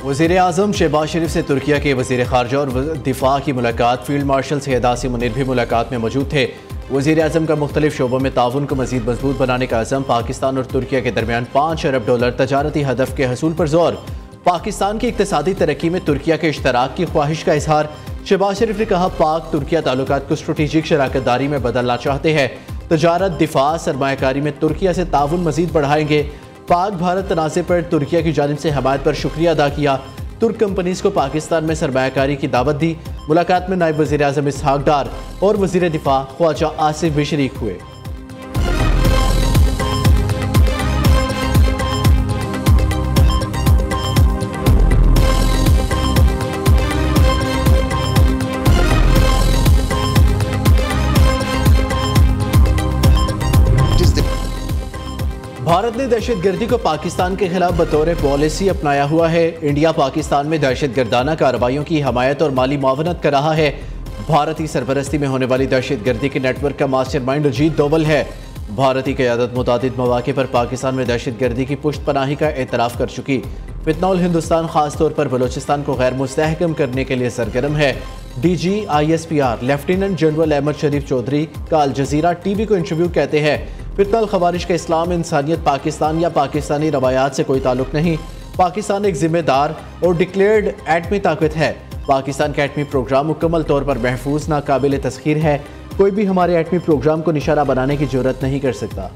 वज़ीर आज़म शहबाज शरीफ से तुर्किया के वज़ीर ख़ारजा और दिफा की मुलाकात। फील्ड मार्शल सैयद आसिम मुनीर भी मुलाकात में मौजूद थे। वज़ीर आज़म का मुख्तलिफ शोबों में ताउन को मज़ीद मजबूत बनाने का अज़म। पाकिस्तान और तुर्किया के दरमियान $5 अरब तजारती हदफ के हसूल पर जोर। पाकिस्तान की इक़्तिसादी तरक्की में तुर्किया के इश्तराक की ख्वाहिश का इजहार। शहबाज शरीफ ने कहा, पाक तुर्किया ताल्लुकात को स्ट्रेटेजिक शराकत दारी में बदलना चाहते हैं। तजारत, दिफा, सरमायाकारी में तुर्किया से ताउन मज़ीद बढ़ाएंगे। पाक भारत तनाज़े पर तुर्किया की जानिब से हमायत पर शुक्रिया अदा किया। तुर्क कंपनीज को पाकिस्तान में सरमायाकारी की दावत दी। मुलाकात में नायब वज़ीर आज़म इसहाक डार और वज़ीर दिफा ख्वाजा आसिफ भी शरीक हुए। भारत ने दहशतगर्दी को पाकिस्तान के खिलाफ बतौर पॉलिसी अपनाया हुआ है। इंडिया पाकिस्तान में दहशतगर्दाना कार्रवाइयों की हमायत और माली मुआवनत कर रहा है। भारतीय सरपरस्ती में होने वाली दहशतगर्दी के नेटवर्क का मास्टरमाइंड अजीत डोवल है। भारतीय क़यादत मुतादिद मौक़े पर पाकिस्तान में दहशतगर्दी की पुष्ट पनाही का एतराफ़ कर चुकी। फितनौल हिंदुस्तान खास तौर पर बलोचिस्तान को गैर मुस्तहकम करने के लिए सरगर्म है। DGISPR लेफ्टिनेंट जनरल अहमद शरीफ चौधरी का अल जज़ीरा TV को इंटरव्यू कहते हैं, फितनल खवारिश का इस्लाम, इंसानियत, पाकिस्तान या पाकिस्तानी रवायात से कोई ताल्लुक नहीं। पाकिस्तान एक जिम्मेदार और डिक्लेयर्ड एटमी ताकत है। पाकिस्तान का एटमी प्रोग्राम मुकम्मल तौर पर महफूज, नाकाबिल तस्खीर है। कोई भी हमारे एटमी प्रोग्राम को निशाना बनाने की जरूरत नहीं कर सकता।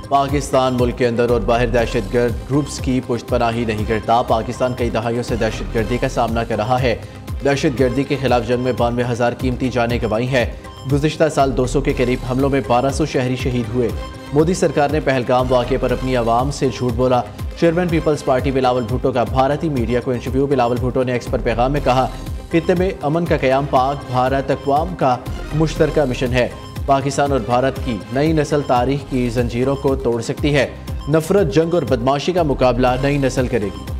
पाकिस्तान मुल्क के अंदर और बाहर दहशतगर्द ग्रुप्स की पुष्ट पनाही नहीं करता। पाकिस्तान कई दहाइयों से दहशतगर्दी का सामना कर रहा है। दहशतगर्दी के खिलाफ जंग में 92,000 कीमती जानें गंवाई हैं। गुज़िश्ता साल 200 के करीब हमलों में 1200 शहरी शहीद हुए। मोदी सरकार ने पहलगाम वाक़े पर अपनी आवाम से झूठ बोला। चेयरमैन पीपल्स पार्टी बिलावल भुट्टो का भारतीय मीडिया को इंटरव्यू। बिलावल भुट्टो ने एक्स पर पैगाम में कहा, खित्ते में अमन का क़याम पाक भारत अक़वाम का मुश्तरका मिशन है। पाकिस्तान और भारत की नई नस्ल तारीख की जंजीरों को तोड़ सकती है। नफरत, जंग और बदमाशी का मुकाबला नई नस्ल करेगी।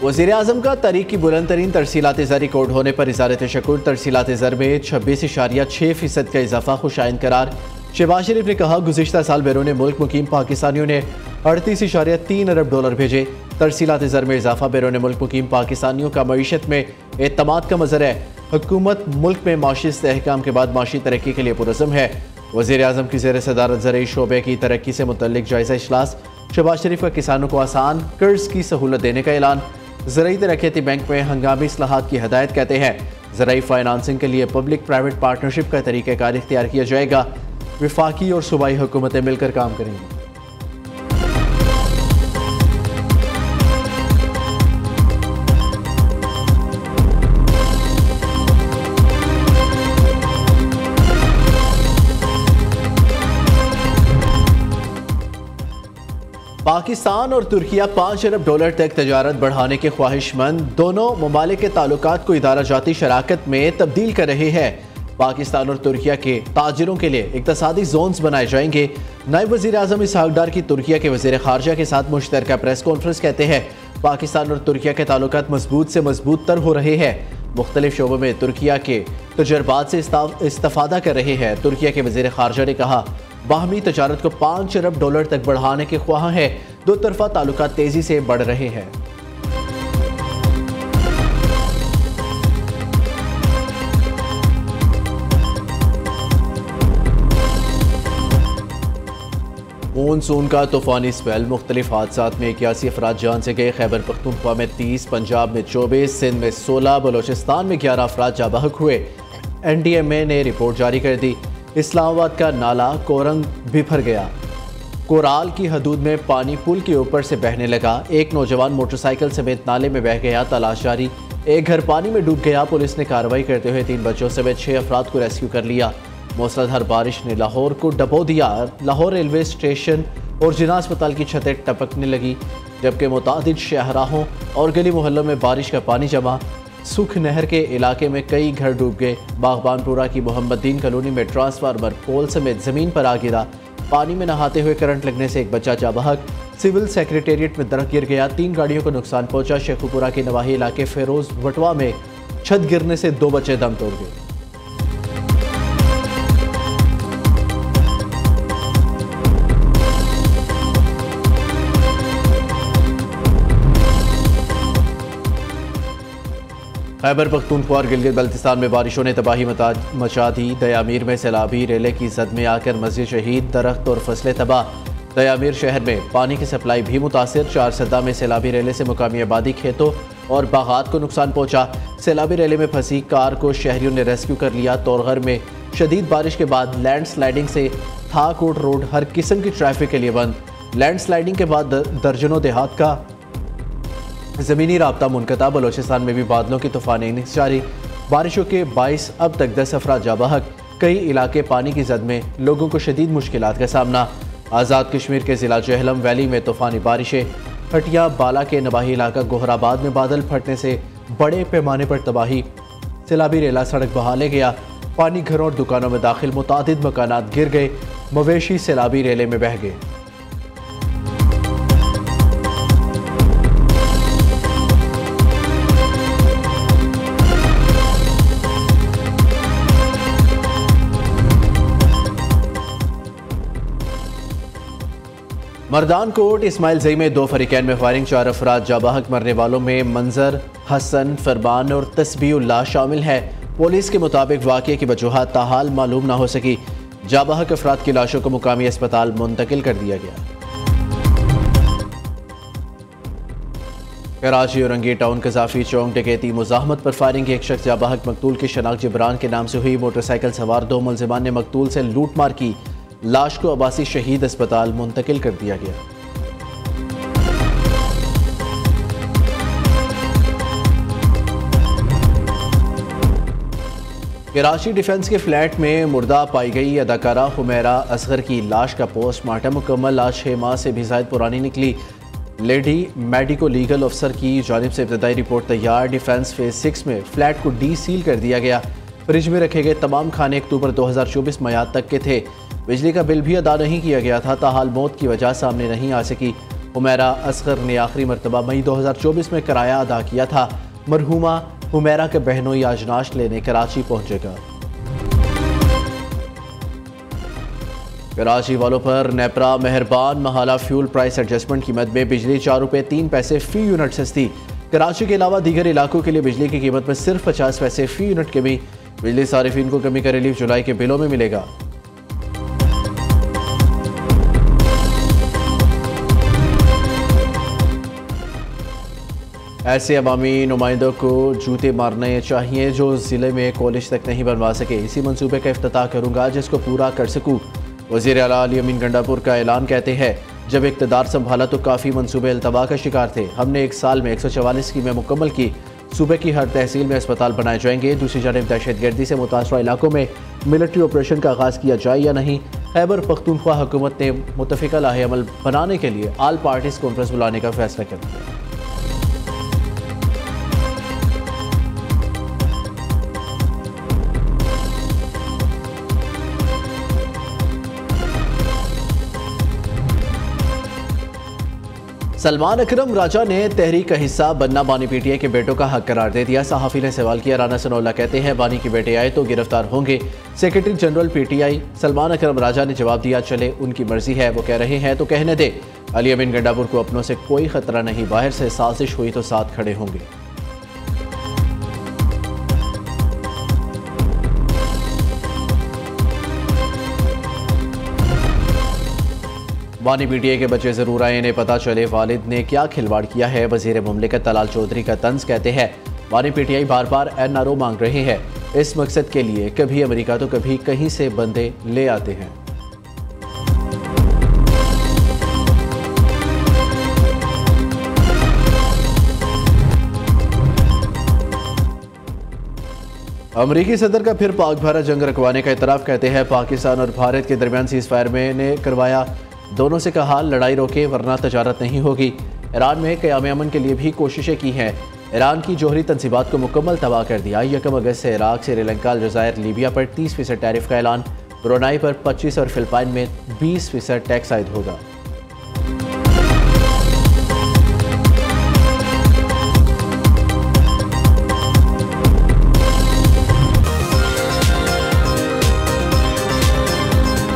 वज़ीर आज़म का तारीख की बुलंद तरीन तरसीलात ज़र रिकॉर्ड होने पर इज़हार तशक्कुर। तरसीलात ज़र में 26.6% का इजाफा खुशाइन करार। शहबाज शरीफ ने कहा, गुज़िश्ता साल बैरून मुल्क मुकीम पाकिस्तानियों ने 38.3 अरब भेजे। तरसीलात ज़र में इजाफा बैरून मुल्क मुकीम पाकिस्तानियों का मईशत में एतमाद का मज़र है। हुकूमत मुल्क में माशी इस्तेहकाम के बाद माशी तरक्की के लिए पुरज़म है। वज़ीर आज़म की ज़ेर सदारत ज़रई शोबे की तरक्की से मुतल्लिक जायज़ा इजलास। शहबाज शरीफ का किसानों को आसान कर्ज की सहूलत देने का ऐलान। ज़रई तरक्याती बैंक में हंगामी इस्लाहात की हदायत कहते हैं। ज़रई फाइनेंसिंग के लिए पब्लिक प्राइवेट पार्टनरशिप का तरीक़ाकार इख्तियार किया जाएगा। वफाकी और सूबाई हुकूमतें मिलकर काम करेंगी। पाकिस्तान और तुर्किया $5 अरब तक तजारत बढ़ाने के ख्वाहिशमंद। दोनों ममालिक के ताल्लुकात को इदारा जाती शराकत में तब्दील कर रहे हैं। पाकिस्तान और तुर्किया के ताजिरों के लिए इक़्तिसादी जोन्स बनाए जाएंगे। नायब वज़ीर आज़म इसहाक डार की तुर्किया के वज़ीर ख़ारजा के साथ मुश्तरका प्रेस कॉन्फ्रेंस कहते हैं, पाकिस्तान और तुर्किया के ताल्लुकात मजबूत से मजबूत तर हो रहे हैं। मुख्तलिफ शोबों में तुर्किया के तजर्बात से इस्तिफ़ादा कर रहे हैं। तुर्किया के वज़ीर ख़ारजा ने कहा, बाहमी तजारत को $5 अरब तक बढ़ाने के ख्वाह हैं। दो तरफ़ा ताल्लुकात तेज़ी से बढ़ रहे हैं। मानसून का तूफ़ानी स्पेल। मुख्तलिफ हादसात में 81 अफराद जान से गए। खैबर पख्तूनख्वा में 30, पंजाब में 24, सिंध में 16, बलोचिस्तान में 11 अफराद जाबहक हुए। NDMA ने रिपोर्ट जारी कर दी। इस्लामाबाद का नाला कोरंग बिफर गया। कोराल की हदूद में पानी पुल के ऊपर से बहने लगा। एक नौजवान मोटरसाइकिल समेत नाले में बह गया। तलाश जारी। एक घर पानी में डूब गया। पुलिस ने कार्रवाई करते हुए 3 बच्चों समेत 6 अफराद को रेस्क्यू कर लिया। मूसलाधार बारिश ने लाहौर को डबो दिया। लाहौर रेलवे स्टेशन और जिना अस्पताल की छतें टपकने लगी, जबकि मुतादिद शाहराहों और गली मोहल्लों में बारिश का पानी जमा। सुख नहर के इलाके में कई घर डूब गए। बागबानपुरा की मोहम्मदीन कॉलोनी में ट्रांसफार्मर पोल समेत जमीन पर आ गिरा। पानी में नहाते हुए करंट लगने से एक बच्चा जाँ बहक। सिविल सेक्रेटेरिएट में दरख्त गिर गया। 3 गाड़ियों को नुकसान पहुंचा। शेखुपुरा के नवाही इलाके फेरोज वटवा में छत गिरने से 2 बच्चे दम तोड़ गए। खैबर पख्तूनख्वा और गिलगित बल्तिस्तान में बारिशों ने तबाही मचा दी। दयामीर में सैलाबी रेले की जद में आकर मस्जिद शहीद, दरख्त और फसलें तबाह। दयामीर शहर में पानी की सप्लाई भी मुतासिर। 4 सदा में सैलाबी रेले से मुकामी आबादी, खेतों और बागात को नुकसान पहुंचा। सैलाबी रेले में फंसी कार को शहरियों ने रेस्क्यू कर लिया। तौरगर में शदीद बारिश के बाद लैंड स्लाइडिंग से थाकोट रोड हर किस्म की ट्रैफिक के लिए बंद। लैंड स्लाइडिंग के बाद दर्जनों देहात का ज़मीनी राब्ता मुनक़ता। बलोचिस्तान में भी बादलों की तूफ़ानी जारी। बारिशों के 22 अब तक 10 अफराद जाँ बहक। कई इलाके पानी की जद में, लोगों को शदीद मुश्किलात का सामना। आज़ाद कश्मीर के ज़िला जेहलम वैली में तूफ़ानी बारिशें। हटिया बाला के नवाही इलाका गोहराबाद में बादल फटने से बड़े पैमाने पर तबाही। सैलाबी रेला सड़क बहा ले गया। पानी घरों और दुकानों में दाखिल, मुतादिद मकानात गिर गए। मवेशी सैलाबी रेले में बह गए। मर्दान कोट इस्माइल जई में 2 फरीकैन में फायरिंग। 4 अफराद जाँ बहक। मरने वालों में मंजर, हसन, फरमान और तस्बीहुल्लाह शामिल है। पुलिस के मुताबिक वाक़ये की वजूहात ताहाल मालूम ना हो सकी। जाँ बहक अफराद की लाशों को मुकामी अस्पताल मुंतकिल कर दिया गया। कराची औरंगी टाउन कजाफी चौक डकैती मुजाहमत पर फायरिंग। एक शख्स जाँ बहक। मकतूल की शनाख्त जिब्रान के नाम से हुई। मोटरसाइकिल सवार 2 मुलजिमान ने मकतूल से लूट मार की। लाश को अब्बासी शहीद अस्पताल मुंतकिल कर दिया गया। कराची डिफेंस के फ्लैट में मुर्दा पाई गई अदाकारा हुमैरा असगर की लाश का पोस्टमार्टम मुकम्मल। लाश 6 माह से भी ज़ायद पुरानी निकली। लेडी मेडिको लीगल अफसर की जानिब से इब्तदाई रिपोर्ट तैयार। डिफेंस फेज 6 में फ्लैट को डी सील कर दिया गया। फ्रिज में रखे गए तमाम खाने अक्टूबर 2024 मयाद तक के थे। बिजली का बिल भी अदा नहीं किया गया था। ताहाल मौत की वजह सामने नहीं आ सकी। हुमैरा असगर ने आखिरी मरतबा मई 2024 में किराया अदा किया था। मरहूमा हुमैरा के बहनोई आज नाश लेने कराची पहुंचेगा। कराची वालों पर नेपरा मेहरबान। महाला फ्यूल प्राइस एडजस्टमेंट कीमत में बिजली 4 रुपये 3 पैसे फी यूनिट सस्ती। कराची के अलावा दीगर इलाकों के लिए बिजली की कीमत में सिर्फ 50 पैसे फी यूनिट कमी। बिजली सारिफीन को कमी का रिलीफ जुलाई के बिलों में मिलेगा। ऐसे अवामी नुमाइंदों को जूते मारने चाहिए जो ज़िले में कॉलेज तक नहीं बनवा सके। इसी मंसूबे का इफ्तिताह करूँगा जिसको पूरा कर सकूँ। वज़ीर आला अली अमीन गंडापुर का ऐलान। कहते हैं जब इक़्तिदार संभाला तो काफ़ी मंसूबे अल्तबा का शिकार थे। हमने 1 साल में 144 स्कीमें मुकम्मल की। सूबे की हर तहसील में अस्पताल बनाए जाएंगे। दूसरी जानब दहशतगर्दी से मुतासरा इलाकों में मिलिट्री ऑपरेशन का आगाज़ किया जाए या नहीं। खैबर पख्तूनख्वा हुकूमत ने मुतफ़िका लाहे अमल बनाने के लिए आल पार्टीज़ कॉन्फ्रेंस बुलाने का फैसला कर लिया। सलमान अकरम राजा ने तहरीक का हिस्सा बनना बानी पीटीआई के बेटों का हक करार दे दिया। सहाफ़ी ने सवाल किया। राना सनौल्ला कहते हैं बानी के बेटे आए तो गिरफ्तार होंगे। सेक्रेटरी जनरल पीटीआई सलमान अकरम राजा ने जवाब दिया चले उनकी मर्जी है, वो कह रहे हैं तो कहने दे। अली अमीन गंडापुर को अपनों से कोई खतरा नहीं, बाहर से साजिश हुई तो साथ खड़े होंगे। बानी पीटीआई के बच्चे जरूर आए, इन्हें पता चले वालिद ने क्या खिलवाड़ किया है। वजीर मुमलिकत तलाल चौधरी का तंज। कहते हैं बानी पीटीआई बार बार एनआरओ मांग रहे हैं। इस मकसद के लिए कभी अमेरिका तो कभी कहीं से बंदे ले आते हैं। अमरीकी सदर का फिर पाक भारत जंग रखवाने का इतराफ़। कहते हैं पाकिस्तान और भारत के दरमियान सीज़ फायर मैंने करवाया। दोनों से कहा लड़ाई रोके वरना तजारत नहीं होगी। ईरान में क़याम अमन के लिए भी कोशिशें की हैं। ईरान की जोहरी तंसीबात को मुकम्मल तबाह कर दिया। 1 अगस्त से इराक, श्रीलंका, अलजायर, लीबिया पर 30% टैरिफ का ऐलान। ब्रुनाई पर 25 और फिलिपाइन में 20% टैक्स आयद होगा।